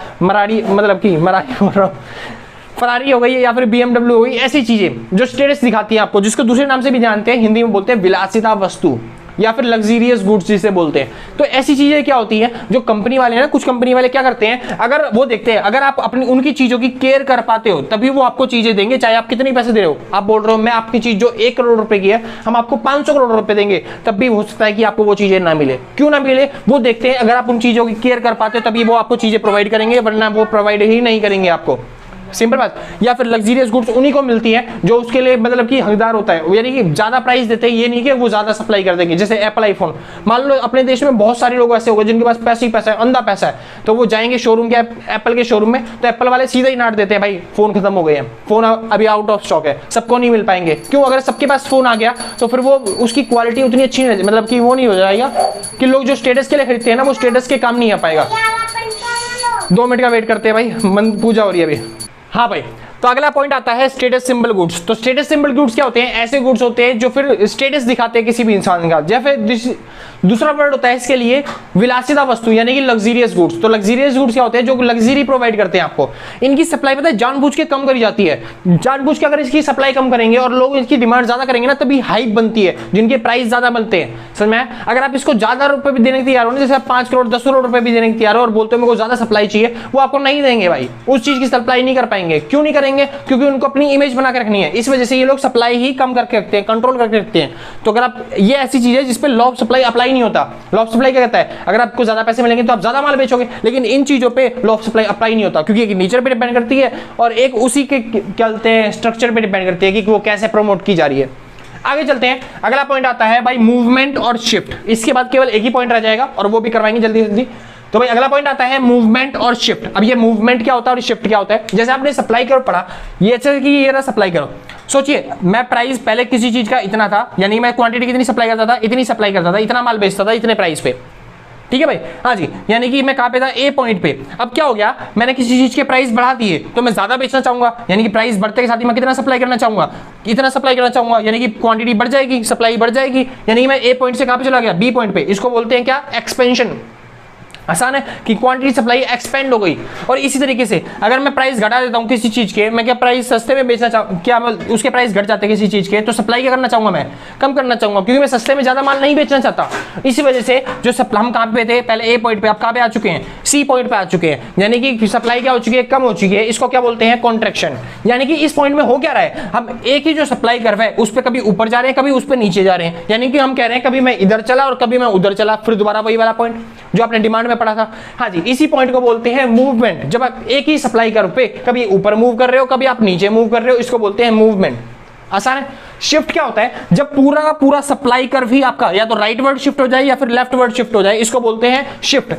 फरारी हो गई या फिर BMW हो गई, ऐसी चीजें जो स्टेटस दिखाती है आपको, जिसको दूसरे नाम से भी जानते हैं, हिंदी में बोलते हैं विलासिता वस्तु या फिर लग्जरियस गुड्स जिसे बोलते हैं। तो ऐसी चीजें क्या होती हैं जो कंपनी वाले ना, कुछ कंपनी वाले क्या करते हैं, अगर वो देखते हैं अगर आप अपनी उनकी चीजों की केयर कर पाते हो तभी वो आपको चीजें देंगे, चाहे आप कितने पैसे दे रहे हो। आप बोल रहे हो मैं आपकी चीज जो 1 करोड़ रुपए की है, हम आपको 500 करोड़ रुपए देंगे, तब भी हो सकता है कि आपको वो चीजें ना मिले। क्यों ना मिले, वो देखते हैं अगर आप उन चीजों की केयर कर पाते हो तभी वो आपको चीजें प्रोवाइड करेंगे, वरना वो प्रोवाइड ही नहीं करेंगे आपको। सिंपल बात। या फिर लग्जरियस गुड्स उन्हीं को मिलती है जो उसके लिए मतलब कि हकदार होता है, यानी कि ज्यादा प्राइस देते हैं, ये नहीं कि वो ज्यादा सप्लाई कर देंगे। जैसे एप्पल, आईफोन, मान लो अपने देश में बहुत सारे लोग ऐसे हो गए जिनके पास पैसा ही पैसा है, अंधा पैसा है, तो वो जाएंगे शोरूम के एप्पल के शोरूम में, तो एप्पल वाले सीधा ही नाट देते हैं भाई फोन खत्म हो गए हैं, फोन अभी आउट ऑफ स्टॉक है, सबको नहीं मिल पाएंगे। क्यों, अगर सबके पास फोन आ गया तो फिर वो उसकी क्वालिटी उतनी अच्छी नहीं, मतलब कि वो नहीं हो जाएगा कि लोग जो स्टेटस के लिए खरीदते हैं ना, वो स्टेटस के काम नहीं आ पाएगा। 2 मिनट का वेट करते हैं भाई, मन पूजा हो रही है अभी। हाँ भाई, तो अगला पॉइंट आता है स्टेटस सिंबल गुड्स। तो स्टेटस सिंबल गुड्स क्या होते हैं? ऐसे गुड्स होते हैं जो फिर स्टेटस दिखाते हैं किसी भी इंसान का। या फिर दूसरा वर्ड होता है इसके लिए विलासिता वस्तु, यानी कि लग्जरियस गुड्स। तो लग्जरियस गुड्स क्या होते हैं? जो लग्जरी प्रोवाइड करते हैं आपको। इनकी सप्लाई पता है जानबूझ के कम करी जाती है। जानबूझ के अगर इसकी सप्लाई कम करेंगे और लोग इसकी डिमांड ज्यादा करेंगे ना, तभी हाइप बनती है, जिनके प्राइस ज्यादा बनते हैं। समझ में? अगर आप इसको ज्यादा रुपए भी देने के तैयार हो ना, जैसे आप 5 करोड़ 10 करोड़ रुपए भी देने के तैयार हो और बोलते हो मेरे को ज्यादा सप्लाई चाहिए, वो आपको नहीं देंगे भाई। उस चीज की सप्लाई नहीं कर पाएंगे। क्यों नहीं करेंगे? क्योंकि उनको अपनी इमेज बना के रखनी है। इस वजह से ये लोग सप्लाई ही कम करके रखते हैं, कंट्रोल करके रखते हैं। तो अगर आप, ये ऐसी चीज है जिसपे लॉ ऑफ सप्लाई अप्लाई नहीं होता। लॉ ऑफ सप्लाई क्या कहता है? अगर आपको ज्यादा पैसे मिलेंगे तो आप ज्यादा माल बेचोगे, लेकिन इन चीजों पे लॉ ऑफ सप्लाई अप्लाई नहीं होता, क्योंकि एक नेचर पे डिपेंड करती है और एक उसी के क्या बोलते हैं स्ट्रक्चर पे डिपेंड करती है कि वो कैसे प्रमोट की जा रही है। आगे चलते हैं। अगला पॉइंट आता है भाई मूवमेंट और शिफ्ट। इसके बाद केवल एक ही पॉइंट रह जाएगा और वो भी करवाएंगे जल्दी जल्दी। तो भाई अगला पॉइंट आता है मूवमेंट और शिफ्ट। अब ये मूवमेंट क्या होता है और शिफ्ट क्या होता है? जैसे आपने सप्लाई करो पढ़ा, ये अच्छा कि ये रहा सप्लाई करो। सोचिए मैं प्राइस पहले किसी चीज का इतना था, यानी मैं क्वांटिटी कितनी सप्लाई करता था, इतनी सप्लाई करता था, इतना माल बेचता था इतने प्राइस पे। ठीक है भाई, हाँ जी, यानी कि मैं कहां पे था? ए पॉइंट पे। अब क्या हो गया? मैंने किसी चीज के प्राइस बढ़ा दिए तो मैं ज्यादा बेचना चाहूंगा, यानी कि प्राइस बढ़ते के साथ ही मैं कितना सप्लाई करना चाहूंगा, इतना सप्लाई करना चाहूंगा, यानी कि क्वांटिटी बढ़ जाएगी, सप्लाई बढ़ जाएगी। यानी कि मैं ए पॉइंट से कहां पे चला गया? बी पॉइंट पे। इसको बोलते हैं क्या? एक्सपेंशन। आसान है कि क्वांटिटी सप्लाई एक्सपेंड हो गई। और इसी तरीके से अगर मैं प्राइस घटा देता हूं किसी चीज के, मैं क्या प्राइस सस्ते में बेचना चाहूँ, क्या उसके प्राइस घट जाते हैं किसी चीज के, तो सप्लाई क्या करना चाहूंगा? मैं कम करना चाहूंगा, क्योंकि मैं सस्ते में ज्यादा माल नहीं बेचना चाहता। इसी वजह से जो हम कहां पे थे पहले? ए पॉइंट पे। आप कहां पे आ चुके हैं? सी पॉइंट पे आ चुके हैं, यानी कि सप्लाई क्या हो चुकी है? कम हो चुकी है। इसको क्या बोलते हैं? कॉन्ट्रैक्शन। यानी कि इस पॉइंट में हो क्या रहा है? हम एक ही जो सप्लाई कर रहे हैं उस पर कभी ऊपर जा रहे हैं, कभी उस पर नीचे जा रहे हैं। यानी कि हम कह रहे हैं कभी मैं इधर चला और कभी मैं उधर चला। फिर दोबारा वही वाला पॉइंट जो आपने डिमांड में पढ़ा था। हाँ जी, इसी पॉइंट को बोलते हैं मूवमेंट। जब आप एक ही सप्लाई कर्व पे कभी ऊपर मूव कर रहे हो, कभी आप नीचे मूव कर रहे हो, इसको बोलते हैं मूवमेंट। आसान है। शिफ्ट क्या होता है? जब पूरा का पूरा सप्लाई कर्व ही आपका या तो राइट वर्ड शिफ्ट हो जाए या फिर लेफ्ट वर्ड शिफ्ट हो जाए, इसको बोलते हैं शिफ्ट।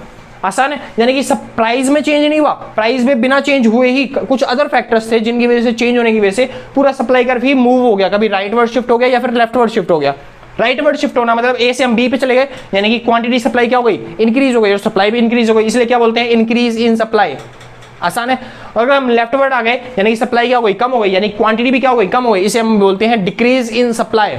आसान है, यानी कि सब प्राइस में चेंज नहीं हुआ, प्राइस में बिना चेंज हुए ही कुछ अदर फैक्टर्स थे जिनकी वजह से चेंज होने की वजह से पूरा सप्लाई कर्व ही मूव हो गया, कभी राइट वर्ड शिफ्ट हो गया या फिर लेफ्ट वर्ड शिफ्ट हो गया। राइट वर्ड शिफ्ट होना मतलब ए से हम बी पे चले गए, यानी कि क्वांटिटी सप्लाई क्या हो गई? इंक्रीज हो गई और सप्लाई भी इंक्रीज हो गई, इसलिए क्या बोलते हैं? Increase in supply. आसान है। और अगर हम लेफ्ट वर्ड आ गए, यानी कि सप्लाई क्या हो गई? कम हो गई, यानी क्वांटिटी भी क्या हो गई? कम हो गई, इसे हम बोलते हैं डिक्रीज इन सप्लाई।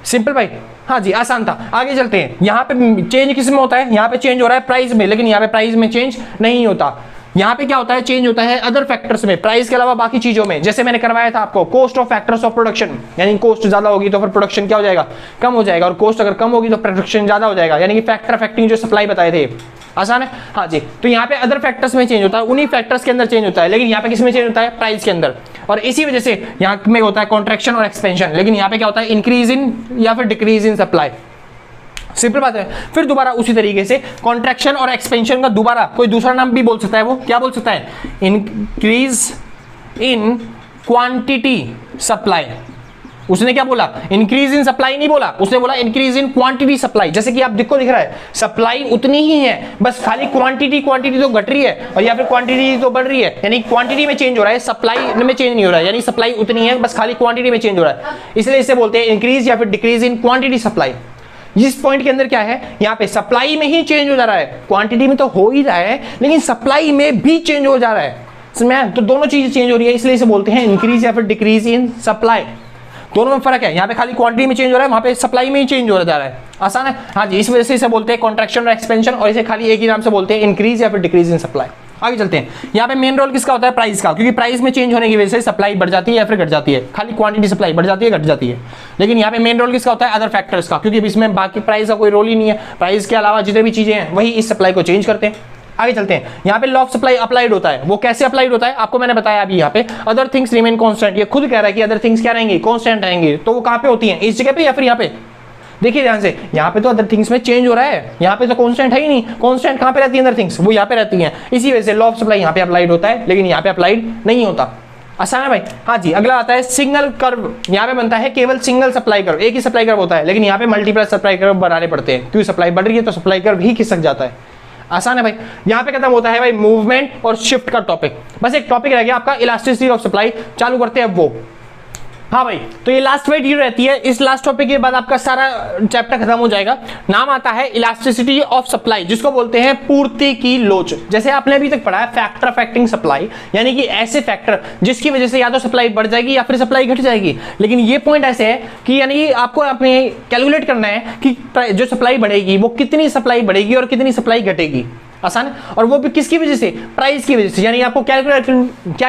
सिंपल भाई, हाँ जी, आसान था। आगे चलते हैं। यहाँ पे चेंज किस में होता है? यहाँ पे चेंज हो रहा है प्राइस में, लेकिन यहाँ पे प्राइस में चेंज नहीं होता। यहाँ पे क्या होता है? चेंज होता है अदर फैक्टर्स में, प्राइस के अलावा बाकी चीजों में। जैसे मैंने करवाया था आपको cost of factors of production, यानी कॉस्ट ज्यादा होगी तो फिर प्रोडक्शन क्या हो जाएगा? कम हो जाएगा, और कॉस्ट अगर कम होगी तो प्रोडक्शन ज्यादा हो जाएगा, यानी कि फैक्टर अफेक्टिंग जो सप्लाई बताए थे। आसान है, हाँ जी। तो यहाँ पे अदर फैक्टर्स में चेंज होता है, उन्हीं फैक्टर्स के अंदर चेंज होता है, लेकिन यहाँ पे किस में चेंज होता है? प्राइस के अंदर। और इसी वजह से यहाँ में होता है कॉन्ट्रैक्शन और एक्सपेंशन, लेकिन यहाँ पे क्या होता है? इंक्रीज इन या फिर डिक्रीज इन सप्लाई। सिंपल बात है। फिर दोबारा उसी तरीके से कॉन्ट्रैक्शन और एक्सपेंशन का दोबारा कोई दूसरा नाम भी बोल सकता है। वो क्या बोल सकता है? Increase in quantity supply. उसने क्या बोला? इंक्रीज इन सप्लाई नहीं बोला, उसने बोला इंक्रीज इन क्वांटिटी सप्लाई। जैसे कि आप देखो दिख रहा है सप्लाई उतनी ही है, बस खाली क्वांटिटी तो घट रही है और या फिर क्वांटिटी तो बढ़ रही है, यानी क्वांटिटी में चेंज हो रहा है, सप्लाई में चेंज नहीं हो रहा है। यानी सप्लाई उतनी है, बस खाली क्वांटिटी में चेंज हो रहा है, इसलिए इसे बोलते हैं इंक्रीज या फिर डिक्रीज इन क्वांटिटी सप्लाई। इस पॉइंट के अंदर क्या है? यहाँ पे सप्लाई में ही चेंज हो जा रहा है, क्वांटिटी में तो हो ही रहा है लेकिन सप्लाई में भी चेंज हो जा रहा है। समझ? तो दोनों चीजें चेंज हो रही है, इसलिए इसे बोलते हैं इंक्रीज या फिर डिक्रीज इन सप्लाई। दोनों में फर्क है, यहाँ पे खाली क्वांटिटी में चेंज हो रहा है, वहां पे सप्लाई में ही चेंज हो जा रहा है। आसान है, हाँ जी। इस वजह से इसे बोलते हैं कॉन्ट्रैक्शन और एक्सपेंशन, और इसे खाली एक ही नाम से बोलते हैं इंक्रीज या फिर डिक्रीज इन सप्लाई। आगे चलते हैं। यहाँ पे मेन रोल किसका होता है? प्राइस का, क्योंकि प्राइस में चेंज होने की वजह से सप्लाई बढ़ जाती है या फिर घट जाती है। खाली क्वांटिटी सप्लाई बढ़ जाती है, घट जाती है, लेकिन यहाँ पे मेन रोल किसका होता है? अदर फैक्टर्स का, क्योंकि इसमें बाकी प्राइस का कोई रोल ही नहीं है। प्राइस के अलावा जितने भी चीजें हैं वही इस सप्लाई को चेंज करते हैं। आगे चलते हैं। यहाँ पे लॉ ऑफ सप्लाई अप्लाइड होता है। वो कैसे अप्लाइड होता है आपको मैंने बताया अभी। यहाँ पे अदर थिंग्स रिमेन कांस्टेंट, ये खुद कह रहा है कि अदर थिंग्स क्या रहेंगी? कांस्टेंट रहेंगी। तो वो कहाँ पे होती हैं? इस जगह पे या फिर यहाँ पे? देखिए ध्यान से, यहाँ पे तो अदर थिंग्स में चेंज हो रहा है, यहाँ पे तो कांस्टेंट है ही नहीं। कांस्टेंट कहाँ पे रहती है? अदर थिंग्स, वो यहाँ पे रहती हैं। इसी वजह से लॉ ऑफ सप्लाई यहाँ पे अप्लाइड होता है, लेकिन यहाँ पे अप्लाइड नहीं होता। आसान है भाई, हाँ जी। अगला आता है सिंगल कर्व। यहाँ पे बनता है केवल सिंगल सप्लाई कर्व, एक ही सप्लाई कर्व होता है, लेकिन यहाँ पे मल्टीपल सप्लाई कर्व बनाने पड़ते हैं, क्योंकि सप्लाई बढ़ रही है तो सप्लाई कर्व ही खिसक जाता है। आसान है भाई। यहाँ पे खत्म होता है भाई मूवमेंट और शिफ्ट का टॉपिक। बस एक टॉपिक रह गया आपका, इलास्टिसिटी ऑफ सप्लाई। चालू करते हैं वो। हाँ भाई, तो ये लास्ट वीडियो रहती है। इस लास्ट टॉपिक के बाद आपका सारा चैप्टर खत्म हो जाएगा। नाम आता है इलास्टिसिटी ऑफ सप्लाई, जिसको बोलते हैं पूर्ति की लोच। जैसे आपने अभी तक पढ़ा है फैक्टर अफेक्टिंग सप्लाई, यानी कि ऐसे फैक्टर जिसकी वजह से या तो सप्लाई बढ़ जाएगी या फिर सप्लाई घट जाएगी। लेकिन ये पॉइंट ऐसे है कि यानी कि आपको अपने कैलकुलेट करना है कि जो सप्लाई बढ़ेगी वो कितनी सप्लाई बढ़ेगी और कितनी सप्लाई घटेगी। आसान है। और वो भी किसकी वजह से? प्राइस की वजह से। यानी आपको क्या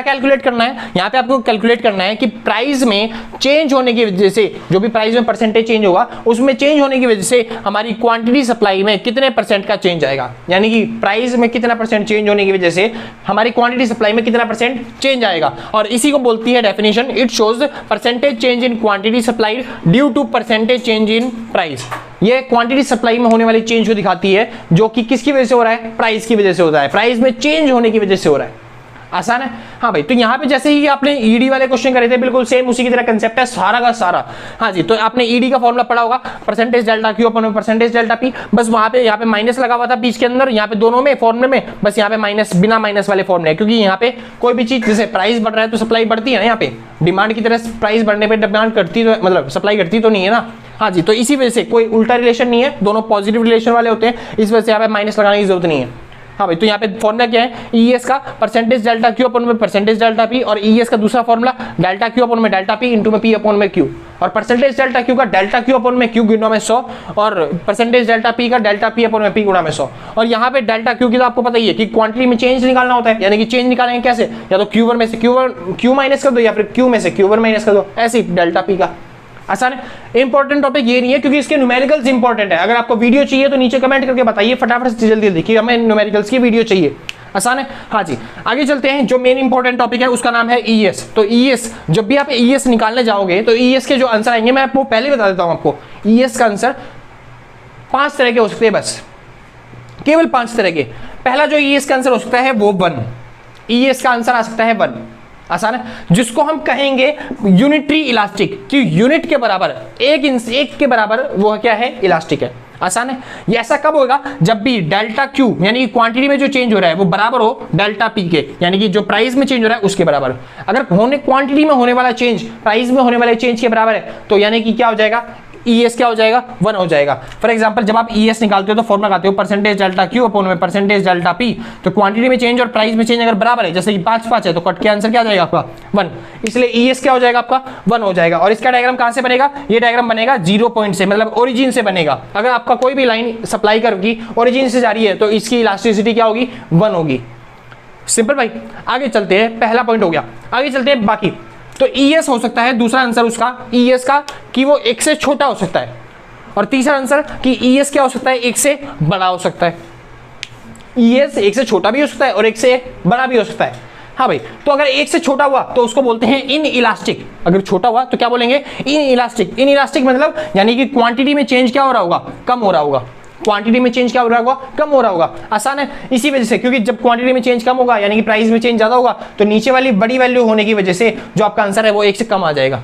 कैलकुलेट करना है यहाँ पे? आपको कैलकुलेट करना है कि प्राइस में चेंज होने की वजह से, जो भी प्राइस में परसेंटेज चेंज होगा उसमें चेंज होने की वजह से हमारी क्वांटिटी सप्लाई में कितने परसेंट का चेंज आएगा। यानी कि प्राइस में कितना परसेंट चेंज होने की वजह से हमारी क्वांटिटी सप्लाई में कितना परसेंट चेंज आएगा। और इसी को बोलती है definition, it shows percentage change in quantity supply due to percentage change in price. ये क्वांटिटी सप्लाई में होने वाली चेंज को दिखाती है, जो कि किसकी वजह से हो रहा है? प्राइस की वजह से होता है, प्राइस में चेंज होने की वजह से हो रहा है। आसान है। हाँ भाई, तो यहाँ पे जैसे ही आपने ईडी वाले क्वेश्चन करे थे, बिल्कुल सेम उसी की तरह कंसेप्ट है सारा का सारा। हाँ जी, तो आपने ईडी का फॉर्मूला पढ़ा होगा, परसेंटेज डेल्टा क्यू अपन में परसेंटेज डेल्टा पी। बस वहां पे यहाँ पे माइनस लगा हुआ था बीच के अंदर, यहाँ पे दोनों में फॉर्मूले में बस यहाँ पे माइनस, बिना माइनस वाले फॉर्मूले, क्योंकि यहाँ पे कोई भी चीज जैसे प्राइस बढ़ रहा है तो सप्लाई बढ़ती है ना। यहाँ पे डिमांड की तरह प्राइस बढ़ने पर डिमांड घटती, तो मतलब सप्लाई घटती तो नहीं है ना। हाँ जी, तो इसी वजह से कोई उल्टा रिलेशन नहीं है, दोनों पॉजिटिव रिलेशन वाले होते हैं, इस वजह से यहाँ पे माइनस लगाने की जरूरत नहीं है। हाँ भाई, तो यहाँ पे फॉर्मूला क्या है? ईएस का परसेंटेज डेल्टा क्यू अपन में परसेंटेज डेल्टा पी, और ईएस का दूसरा फॉर्मूला डेल्टा क्यू अपन में डेल्टा पी इंटू में पी अपन में क्यू। और परसेंटेज डेल्टा क्यू का डेल्टा क्यू अपन में क्यू गुणा में 100, और परसेंटेज डेल्टा पी का डेल्टा पी अपन में पी गुणा में 100। और यहाँ पे डेल्टा क्यू की तो आपको पता ही है कि क्वांटिटी में चेंज निकालना होता है, यानी कि चेंज निकालेंगे कैसे? या तो क्यू वन में से क्यू माइनस कर दो, या फिर क्यू में से क्यू वन माइनस कर दो, ऐसे ही डेल्टा पी का। आसान है। इंपॉर्टेंट टॉपिक ये नहीं है क्योंकि इसके न्यूमेरिकल्स इंपॉर्टेंट है। अगर आपको वीडियो चाहिए तो नीचे कमेंट करके बताइए, फटाफट से जल्दी देखिए, हमें न्यूमेरिकल्स की वीडियो चाहिए। आसान है। हाँ जी, आगे चलते हैं। जो मेन इंपॉर्टेंट टॉपिक है उसका नाम है ईएस। तो ईएस, जब भी आप ईएस निकालने जाओगे तो ईएस के जो आंसर आएंगे, मैं आपको पहले बता देता हूं, आपको ईएस का आंसर 5 तरह के हो सकते हैं, बस केवल 5 तरह के। पहला जो ईएस का आंसर हो सकता है वो 1, ईएस का आंसर आ सकता है 1। आसान है। जिसको हम कहेंगे यूनिटरी इलास्टिक, कि यूनिट के बराबर, एक के बराबर वो क्या है? इलास्टिक है। आसान है। ये ऐसा कब होगा? जब भी डेल्टा क्यू यानी कि क्वांटिटी में जो चेंज हो रहा है वो बराबर हो डेल्टा पी के, यानी कि जो प्राइस में चेंज हो रहा है उसके बराबर। अगर क्वांटिटी में होने वाला चेंज प्राइस में होने वाले चेंज के बराबर है तो यानी कि क्या हो जाएगा? ईएस क्या हो जाएगा? 1 हो जाएगा। फॉर एग्जांपल, जब आप ईएस निकालते हो तो फॉर्मूला लगाते हो परसेंटेज डेल्टा क्यू अपॉन में परसेंटेज डेल्टा पी। तो क्वांटिटी में चेंज और प्राइस में चेंज अगर बराबर है, जैसे कि 5 है, तो कट के आंसर क्या हो जाएगा आपका? 1। इसलिए ईएस क्या हो जाएगा आपका? 1 हो जाएगा। और इसका डायग्राम कहां से बनेगा? ये डायग्राम बनेगा 0 पॉइंट से, मतलब ओरिजिन से बनेगा। अगर आपका कोई भी लाइन सप्लाई करगी ओरिजिन से जा रही है तो इसकी इलास्टिसिटी क्या होगी? 1 होगी। सिंपल भाई। आगे चलते हैं, पहला पॉइंट हो गया। आगे चलते हैं बाकी। तो ईएस हो सकता है दूसरा आंसर उसका, ईएस का, कि वो 1 से छोटा हो सकता है। और तीसरा आंसर कि ईएस क्या हो सकता है? 1 से बड़ा हो सकता है। ईएस 1 से छोटा भी हो सकता है और 1 से बड़ा भी हो सकता है। हाँ भाई, तो अगर 1 से छोटा हुआ तो उसको बोलते हैं इन इलास्टिक। अगर छोटा हुआ तो क्या बोलेंगे? In elastic. इन इलास्टिक मतलब यानी कि क्वांटिटी में चेंज क्या हो रहा होगा? कम हो रहा होगा। क्वांटिटी में चेंज क्या हो रहा होगा? कम हो रहा होगा। आसान है। इसी वजह से, क्योंकि जब क्वांटिटी में चेंज कम होगा यानी कि प्राइस में चेंज ज्यादा होगा, तो नीचे वाली बड़ी वैल्यू होने की वजह से जो आपका आंसर है वो 1 से कम आ जाएगा।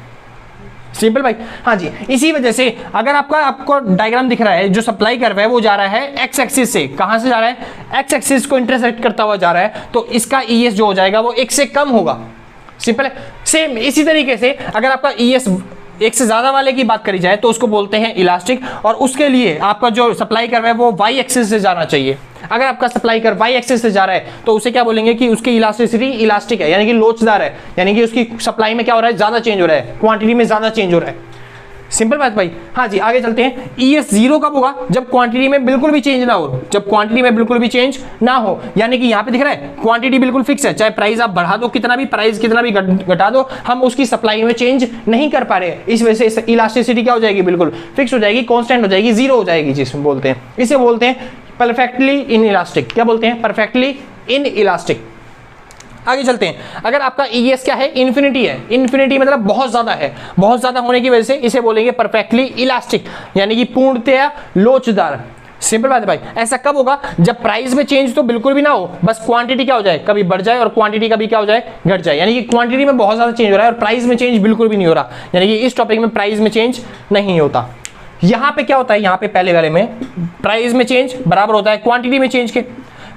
सिंपल भाई। हाँ जी, इसी वजह से अगर आपको डायग्राम दिख रहा है, जो सप्लाई कर रहा है वो जा रहा है एक्स एक्सिस से। कहां से जा रहा है? एक्स एक्सिस को इंटरसेक्ट करता हुआ जा रहा है, तो इसका ईएस जो हो जाएगा वो 1 से कम होगा। सिंपल है। सेम इसी तरीके से अगर आपका ईएस 1 से ज्यादा वाले की बात करी जाए तो उसको बोलते हैं इलास्टिक, और उसके लिए आपका जो सप्लाई कर रहा है वो वाई एक्सिस से जाना चाहिए। अगर आपका सप्लाई कर वाई एक्सिस से जा रहा है तो उसे क्या बोलेंगे? कि उसकी इलास्टिसिटी इलास्टिक है, यानी कि लोचदार है, यानी कि उसकी सप्लाई में क्या हो रहा है? ज्यादा चेंज हो रहा है, क्वांटिटी में ज्यादा चेंज हो रहा है। सिंपल बात भाई। हाँ जी, आगे चलते हैं। ईएस 0 कब होगा? जब क्वांटिटी में बिल्कुल भी चेंज ना हो। जब क्वांटिटी में बिल्कुल भी चेंज ना हो, यानी कि यहाँ पे दिख रहा है क्वांटिटी बिल्कुल फिक्स है, चाहे प्राइस आप बढ़ा दो कितना भी, प्राइस कितना भी घटा दो, हम उसकी सप्लाई में चेंज नहीं कर पा रहे। इस वजह से इलास्टिसिटी क्या हो जाएगी? बिल्कुल फिक्स हो जाएगी, कांस्टेंट हो जाएगी, 0 हो जाएगी, जिसमें बोलते हैं, इसे बोलते हैं परफेक्टली इन इलास्टिक। क्या बोलते हैं? Perfectly in elastic. आगे चलते हैं। अगर आपका ईएस क्या है? इन्फिनिटी है। इन्फिनिटी मतलब बहुत ज्यादा है, बहुत ज्यादा होने की वजह से इसे बोलेंगे परफेक्टली इलास्टिक, यानी कि पूर्णतया लोचदार। सिंपल बात है भाई। ऐसा कब होगा? जब प्राइस में चेंज तो बिल्कुल भी ना हो, बस क्वांटिटी क्या हो जाए? कभी बढ़ जाए और क्वांटिटी कभी क्या हो जाए? घट जाए। यानी कि क्वांटिटी में बहुत ज्यादा चेंज हो रहा है और प्राइस में चेंज बिल्कुल भी नहीं हो रहा, यानी कि इस टॉपिक में प्राइस में चेंज नहीं होता। यहां पे क्या होता है? यहां पे पहले वाले में प्राइस में चेंज बराबर होता है क्वांटिटी में चेंज के।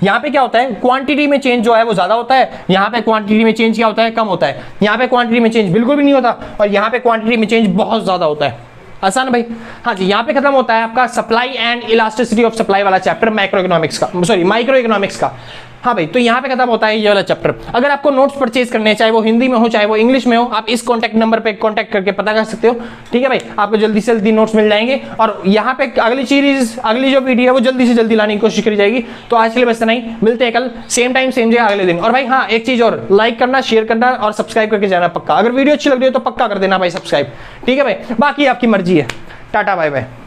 यहाँ पे क्या होता है, क्वांटिटी में चेंज जो है वो ज्यादा होता है, यहाँ पे क्वांटिटी में चेंज क्या होता है, कम होता है। यहाँ पे क्वांटिटी में चेंज बिल्कुल भी नहीं होता और यहाँ पे क्वांटिटी में चेंज बहुत ज्यादा होता है। आसान भाई। हाँ जी, यहाँ पे खत्म होता है आपका supply and elasticity of supply वाला चैप्टर माइक्रो इकोनॉमिक्स का, सॉरी माइक्रो इकोनॉमिक्स का। हाँ भाई, तो यहाँ पे खत्म होता है ये वाला चैप्टर। अगर आपको नोट्स परचेज करने हैं, चाहे वो हिंदी में हो चाहे वो इंग्लिश में हो, आप इस कॉन्टैक्ट नंबर पे कॉन्टैक्ट करके पता कर सकते हो। ठीक है भाई, आपको जल्दी से जल्दी नोट्स मिल जाएंगे और यहाँ पे अगली सीरीज, अगली जो वीडियो है वो जल्दी से जल्दी लाने की कोशिश करी जाएगी। तो आज के लिए बस नहीं, मिलते हैं कल सेम टाइम सेम जगह अगले दिन। और भाई हाँ, एक चीज और, लाइक करना, शेयर करना और सब्सक्राइब करके जाना पक्का। अगर वीडियो अच्छी लग रही हो तो पक्का कर देना भाई सब्सक्राइब। ठीक है भाई, बाकी आपकी मर्जी है। Tata bye bye.